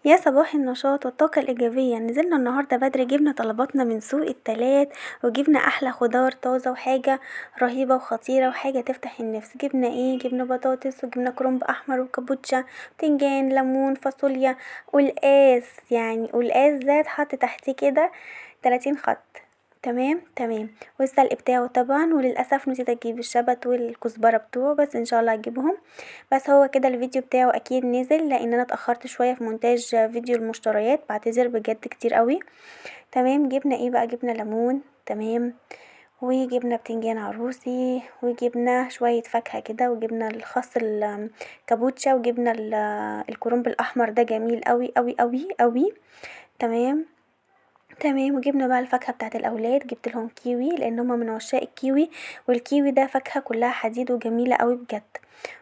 يا صباح النشاط والطاقة الإيجابية. نزلنا النهاردة بدري، جبنا طلباتنا من سوق التلات وجبنا أحلى خضار طازة وحاجة رهيبة وخطيرة وحاجة تفتح النفس. جبنا ايه؟ جبنا بطاطس وجبنا كرنب أحمر وكابوتشا، بتنجان، ليمون، فاصوليا، قلقاس. يعني قلقاس ده اتحط تحتيه كده 30 خط. تمام تمام. والسلق بتاعه طبعا، وللأسف نسيت اجيب الشبت والكزبرة بتوعه، بس ان شاء الله هجيبهم. بس هو كده الفيديو بتاعه اكيد نزل، لان انا اتاخرت شويه في مونتاج فيديو المشتريات، بعتذر بجد كتير قوي. تمام. جبنا ايه بقى؟ جبنا ليمون. تمام. وجبنا بتنجان عروسي، وجبنا شويه فاكهه كده، وجبنا الخس الكابوتشا، وجبنا الكرنب الاحمر ده جميل قوي قوي قوي قوي. تمام تمام. وجبنا بقى الفاكهة بتاعت الأولاد، جبت لهم كيوي لأن هما من عشاق الكيوي، والكيوي ده فاكهة كلها حديد وجميلة قوي بجد.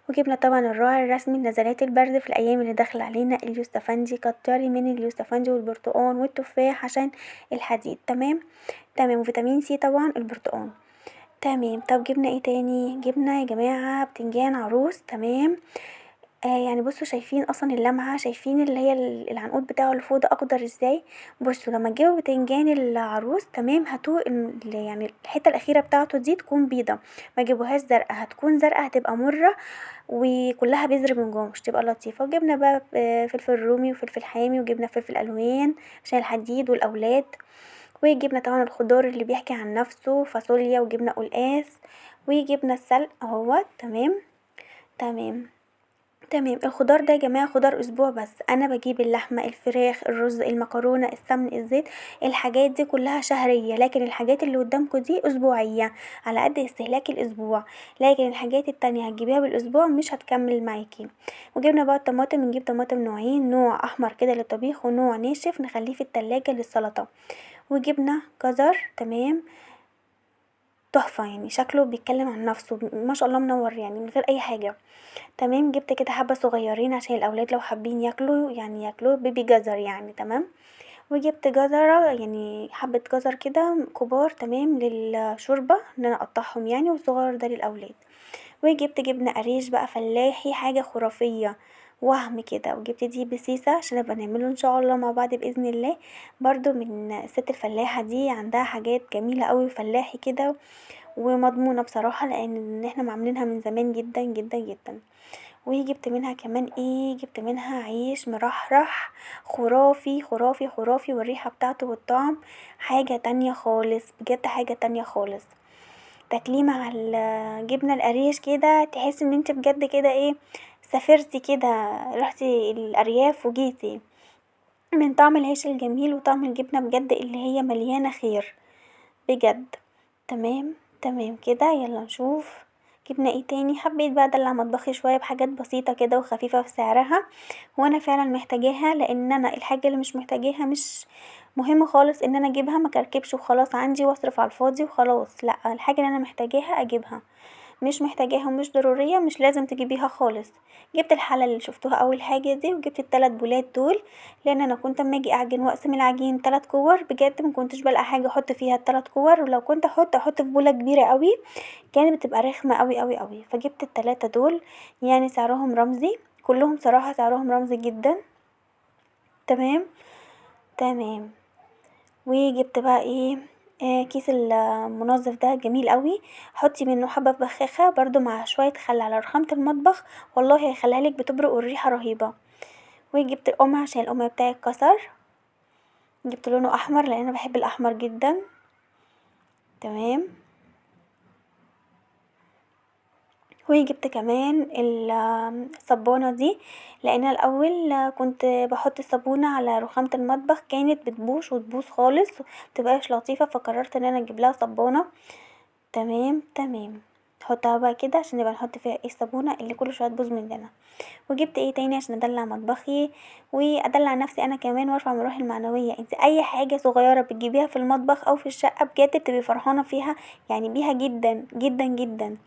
وجبنا طبعا الراعي الرسمي لنزلات البرد في الأيام اللي داخلة علينا، اليوستفندي. كتري من اليوستفندي والبرتقان والتفاح عشان الحديد. تمام تمام. وفيتامين سي طبعا البرتقان. تمام. طب جبنا ايه تاني؟ جبنا يا جماعة بتنجان عروس. تمام. يعني بصوا، شايفين اصلا اللمعة؟ شايفين اللي هي العنقود بتاعه اللي فوق ده اخضر ازاي؟ بصوا لما تجيبوا بتنجان العروس، تمام، هاتوه يعني الحتة الاخيرة بتاعته دي تكون بيضة، ما جيبوهاش زرقاء، هتكون زرقاء هتبقى مرة وكلها بذر من جوه، مش تبقى لطيفة. وجبنا بقى فلفل رومي وفلفل حامي، وجبنا فلفل الوان عشان الحديد والاولاد. وجبنا طبعا الخضار اللي بيحكي عن نفسه، فاصوليا، وجبنا قلقاس، وجبنا السلق اهوت. تمام تمام تمام. الخضار ده يا جماعة خضار اسبوع بس. انا بجيب اللحمة، الفراخ، الرز، المكرونة، السمن، الزيت، الحاجات دي كلها شهرية، لكن الحاجات اللي قدامكم دي اسبوعية على قد استهلاك الاسبوع. لكن الحاجات التانية هتجيبيها بالاسبوع مش هتكمل معاكي. وجبنا بقى الطماطم، نجيب طماطم نوعين، نوع احمر كده للطبيخ ونوع ناشف نخليه في التلاجة للسلطة. وجبنا جزر. تمام. تحفة يعني، شكله بيتكلم عن نفسه ما شاء الله، منور يعني من غير اي حاجة. تمام. جبت كده حبة صغيرين عشان الأولاد لو حابين ياكلوا، يعني ياكلوا بيبي جزر يعني. تمام. وجبت جزرة، يعني حبة جزر كده كبار، تمام، للشوربة ان انا اقطعهم يعني، والصغير ده للأولاد. وجبت جبنة قريش بقى فلاحي، حاجة خرافية وهم كده. وجبت دي بسيسة عشان نبقى نعمله ان شاء الله مع بعض بإذن الله. برضو من الست الفلاحة دي، عندها حاجات جميلة قوي فلاحي كده، ومضمونة بصراحة، لان احنا عاملينها من زمان جدا جدا جدا. وجبت منها كمان ايه؟ جبت منها عيش مرحرح، خرافي خرافي خرافي، والريحة بتاعته والطعم حاجة تانية خالص بجد، حاجة تانية خالص. تاكليه مع الجبنة القريش كده، تحس ان انت بجد كده ايه، سافرتي كده، رحتي الأرياف وجيتي من طعم العيش الجميل وطعم الجبنة بجد اللي هي مليانة خير بجد. تمام تمام كده. يلا نشوف جبنا ايه تاني. حبيت بقى ادلع مطبخي شويه بحاجات بسيطه كده وخفيفه في سعرها، وانا فعلا محتاجاها، لان انا الحاجه اللي مش محتاجاها مش مهم خالص ان انا اجيبها، ما كركبش وخلاص عندي واصرف على الفاضي وخلاص. لا، الحاجه اللي انا محتاجاها اجيبها، مش محتاجاها ومش ضرورية مش لازم تجيبيها خالص. جبت الحلة اللي شفتوها اول حاجة دي، وجبت التلات بولات دول، لان انا كنت اما اجي اعجن واقسم العجين 3 كور بجد ما كنتش بلقى حاجة احط فيها ال3 كور، ولو كنت احط في بولة كبيرة قوي كانت بتبقى رخمة قوي قوي قوي. فجبت التلاتة دول، يعني سعرهم رمزي كلهم صراحة، سعرهم رمزي جدا. تمام تمام. وجبت بقى ايه؟ كيس المنظف ده جميل قوي، حطي منه حبة في بخاخة برضو مع شوية خل على رخامة المطبخ، والله هيخليها لك بتبرق والريحة رهيبة. وجبت القمع عشان القمع بتاعي اتكسر، جبت لونه احمر لان انا بحب الاحمر جدا. تمام. وجبت كمان الصبانة دي، لان أنا الاول كنت بحط الصابونة على رخامة المطبخ كانت بتبوش وتبوظ خالص، متبقاش لطيفة، فقررت ان انا اجيب لها صبانة. تمام تمام. نحطها بقى كده عشان نبقى نحط فيها ايه الصابونة اللي كل شوية تبوظ مننا. وجبت ايه تاني عشان ادلع مطبخي وادلع نفسي انا كمان وارفع من روحي المعنوية؟ انت اي حاجة صغيرة بتجيبيها في المطبخ او في الشقة بجد بتبقي فرحانة فيها، يعني بيها جدا جدا جدا.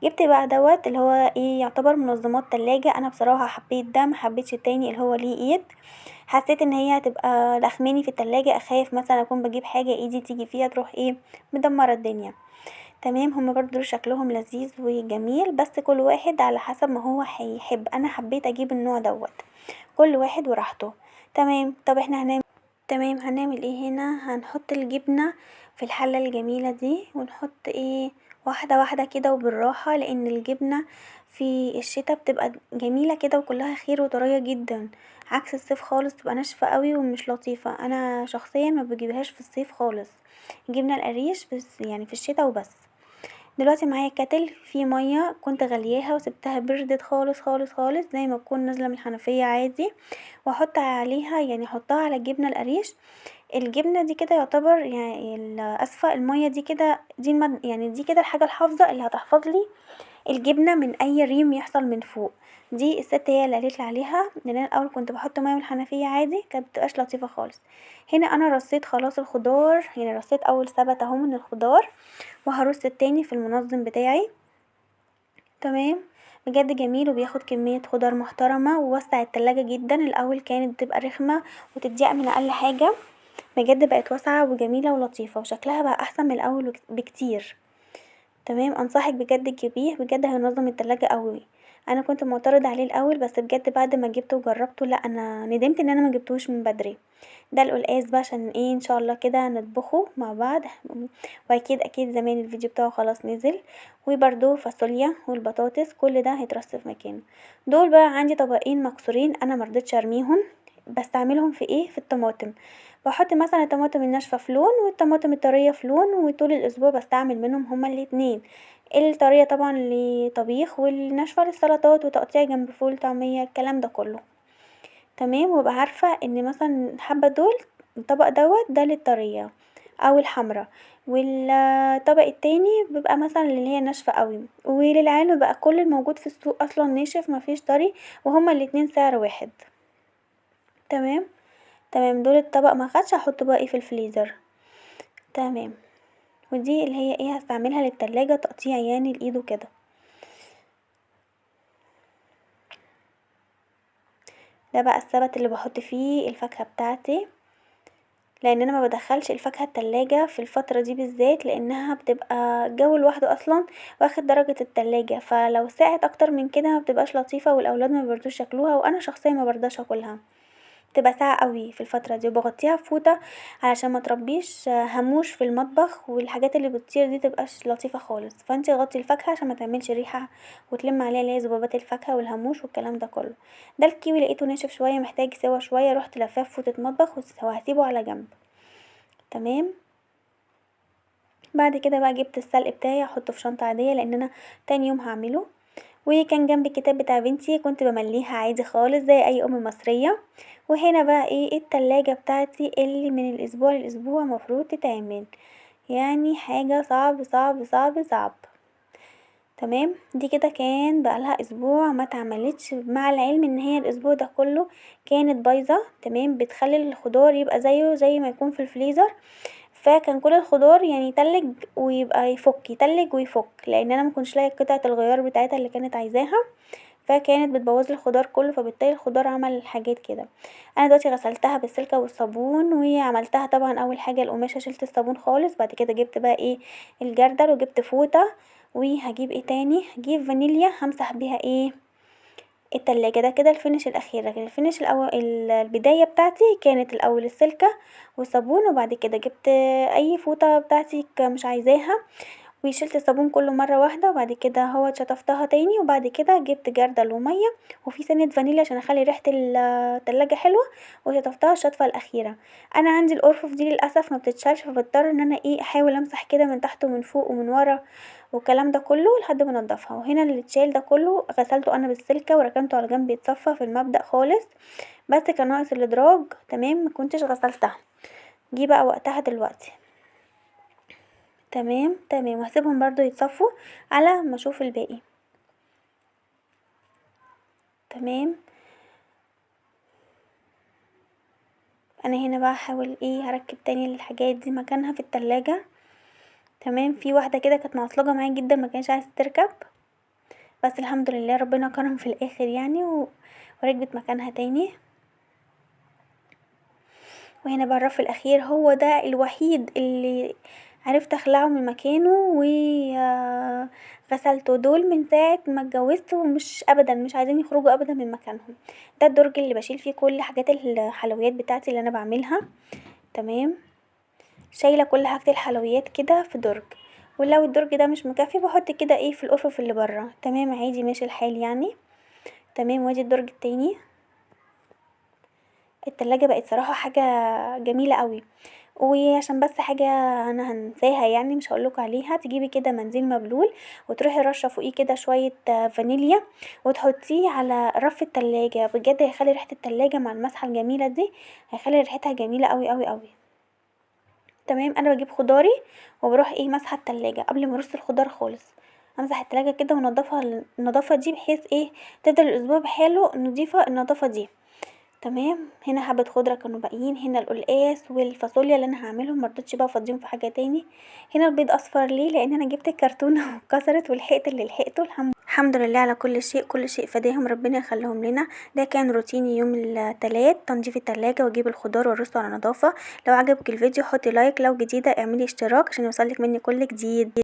جبت بقى دوت اللي هو ايه، يعتبر منظمات تلاجة. انا بصراحة حبيت ده، محبيتش التاني اللي هو ليه ايد، حسيت ان هي هتبقى لخماني في التلاجة، اخاف مثلا اكون بجيب حاجة ايدي تيجي فيها تروح ايه مدمرة الدنيا. تمام. هما برضو دول شكلهم لذيذ وجميل، بس كل واحد على حسب ما هو هيحب. انا حبيت اجيب النوع دوت، كل واحد وراحته. تمام. طب احنا هنعمل ايه هنا؟ هنحط الجبنة في الحلة الجميلة دي، ونحط ايه، واحدة واحدة كده وبالراحة، لان الجبنة في الشتا بتبقى جميلة كده وكلها خير وطرية جدا، عكس الصيف خالص بتبقى ناشفة قوي ومش لطيفة. انا شخصيا ما بجيبهاش في الصيف خالص، جبنة القريش بس يعني في الشتا وبس. دلوقتي معايا كاتل فيه مية، كنت غلياها وسبتها بردت خالص خالص خالص زي ما تكون نازلة من الحنفية عادي، واحط عليها يعني احطها على الجبنة القريش. الجبنة دي كده يعتبر يعني اسفة المية دي كده، دي يعني دي كده الحاجة الحافظة اللي هتحفظ لي الجبنة من اي ريم يحصل من فوق. دي الست هي اللي قالت لي عليها، لان انا الاول كنت بحط ميه من الحنفيه عادي كانت مبتبقاش لطيفه خالص. هنا انا رصيت خلاص الخضار، يعني رصيت اول سبت اهو من الخضار، وهرص التاني في المنظم بتاعي. تمام. بجد جميل وبياخد كمية خضار محترمة، ووسع التلاجة جدا. الاول كانت بتبقى رخمة وتضيق من اقل حاجة، بجد بقت واسعة وجميلة ولطيفة، وشكلها بقى احسن من الاول بكتير. تمام. انصحك بجد تجيبيه، بجد هينظم التلاجة قوي. انا كنت معترضة عليه الاول، بس بجد بعد ما جبته وجربته، لا انا ندمت ان انا ما جبتهوش من بدري. ده القلقاس بقى عشان ايه ان شاء الله كده نطبخه مع بعض. واكيد اكيد زمان الفيديو بتاعه خلاص نزل. وبرده فاصوليا والبطاطس كل ده هيترص في مكانه. دول بقى عندي طبقين مكسورين، انا مرضتش ارميهم، بستعملهم في ايه، في الطماطم. بحط مثلا الطماطم الناشفه في لون والطماطم الطريه في لون، وطول الاسبوع بستعمل منهم هما الاتنين. الطريه طبعا لطبيخ، والناشفه للسلطات وتقطيع جنب فول طعميه الكلام ده كله. تمام. وابقى عارفة ان مثلا حبة دول الطبق دوت ده للطرية او الحمرا، والطبق التاني بيبقى مثلا اللي هي ناشفة قوي، وللعلم بقى كل الموجود في السوق اصلا ناشف مفيش طري، وهما الاتنين سعر واحد. تمام. تمام. دول الطبق ما خدش هحطه بقى ايه في الفريزر. تمام. ودي اللي هي ايه هستعملها للتلاجة تقطيع يعني الايد وكده. ده بقى السبت اللي بحط فيه الفاكهة بتاعتي، لان انا ما بدخلش الفاكهه التلاجة في الفتره دي بالذات، لانها بتبقى الجو لوحده اصلا واخد درجه التلاجة، فلو ساعت اكتر من كده ما بتبقاش لطيفه، والاولاد ما بيرضوش ياكلوها، وانا شخصيا ما برضاش اكلها. بتبقى ساقعه قوي في الفتره دي، وبغطيها بفوطه علشان ما تربيش هاموش في المطبخ، والحاجات اللي بتطير دي تبقاش لطيفه خالص. فانتي غطي الفاكهه عشان ما تعملش ريحه وتلم عليها اللي هي ذبابات الفاكهه والهاموش والكلام ده كله. ده الكيوي لقيته ناشف شويه محتاج سوا شويه، رحت لفاه في فوطه مطبخ وهسيبه على جنب. تمام. بعد كده بقى جبت السلق بتاعي احطه في شنطة عادية، لان انا تاني يوم هعمله. وكان جنب الكتاب بتاع بنتي كنت بمليها عادي خالص زي اي ام مصرية. وهنا بقى ايه التلاجة بتاعتي اللي من الاسبوع للاسبوع مفروض تتعمل، يعني حاجة صعب صعب صعب صعب. تمام. دي كده كان بقالها اسبوع ما اتعملتش، مع العلم ان هي الاسبوع ده كله كانت بايظة. تمام. بتخلي الخضار يبقى زيه زي ما يكون في الفريزر، فكان كل الخضار يعني يتلج ويبقى يفك يتلج ويفك، لان انا مكنتش لاقي قطعه الغيار بتاعتها اللي كانت عايزاها، فكانت بتبوظ لي الخضار كله، فبالتالي الخضار عمل حاجات كده. انا دلوقتي غسلتها بالسلكه والصابون، وعملتها طبعا اول حاجه القماشه شلت الصابون خالص، بعد كده جبت بقى ايه الجردل، وجبت فوطه، وهجيب ايه تاني، هجيب فانيليا همسح بيها ايه التلاجة. ده كده الفينش الاخير. لكن الفينش الاول البداية بتاعتي كانت الاول السلكة والصابون، وبعد كده جبت اي فوطة بتاعتي مش عايزاها وشلت الصابون كله مرة واحدة، وبعد كده هو شطفتها تاني، وبعد كده جبت جردل ومية وفي سنة فانيليا عشان اخلي ريحة التلاجة حلوة، وشطفتها الشطفة الاخيرة. انا عندي الارفف دي للاسف ما بتتشالش، فبضطر ان انا ايه احاول امسح كده من تحت ومن فوق ومن ورا والكلام ده كله لحد ما انضفها. وهنا اللي اتشال ده كله غسلته انا بالسلكة وركنته على جنب يتصفى في المبدأ خالص، بس كان ناقص الادراج. تمام. ما كنتش غسلتها، جه بقى وقتها دلوقتي. تمام. تمام. وهسيبهم برضو يتصفوا على ما اشوف الباقي. تمام. انا هنا بقى هحاول ايه هركب تاني الحاجات دي مكانها في التلاجة. تمام. في واحدة كده كانت معصلجة معايا جدا ما كانش عايز تركب، بس الحمد لله ربنا كرم في الاخر يعني وركبت مكانها تاني. وهنا بقى الرف الاخير هو ده الوحيد اللي عرفت اخلعه من مكانه وغسلته. دول من ساعة ما اتجوزت ومش ابدا مش عايزين يخرجوا ابدا من مكانهم. ده الدرج اللي بشيل فيه كل حاجات الحلويات بتاعتي اللي انا بعملها. تمام. شايله كل حاجه الحلويات كده في درج. ولو الدرج ده مش مكفي بحط كده ايه في الارفف اللي بره. تمام عادي ماشي الحال يعني. تمام. وادي الدرج التاني. التلاجة بقت صراحة حاجة جميلة قوي. وعشان بس حاجة انا هنساها يعني مش هقولك عليها، تجيبي كده منزل مبلول وتروحي رشه فوقيه كده شوية فانيليا وتحطيه على رف التلاجة. بجد هيخلي ريحة التلاجة مع المسحة الجميلة دي هيخلي ريحتها جميلة قوي قوي قوي. تمام. انا بجيب خضاري وبروح ايه مسحه التلاجة قبل ما ارص الخضار خالص. امسح التلاجة كده وانضفها النظافه دي بحيث ايه تفضل الاسبوع بحاله نضيفه النظافه دي. تمام. هنا حبة خضرة كانوا باقيين، هنا القلقاس والفاصوليا اللي انا هعملهم مرضتش بقى افضيهم في حاجة تاني. هنا البيض اصفر ليه لان انا جبت الكرتونة واتكسرت ولحقت اللي لحقته. الحمد لله على كل شيء، كل شيء فداهم ربنا يخليهم لنا. ده كان روتيني يوم التلات، تنظيف التلاجة واجيب الخضار وارصه على نظافة. لو عجبك الفيديو حطي لايك، لو جديدة اعملي اشتراك عشان يوصلك مني كل جديد.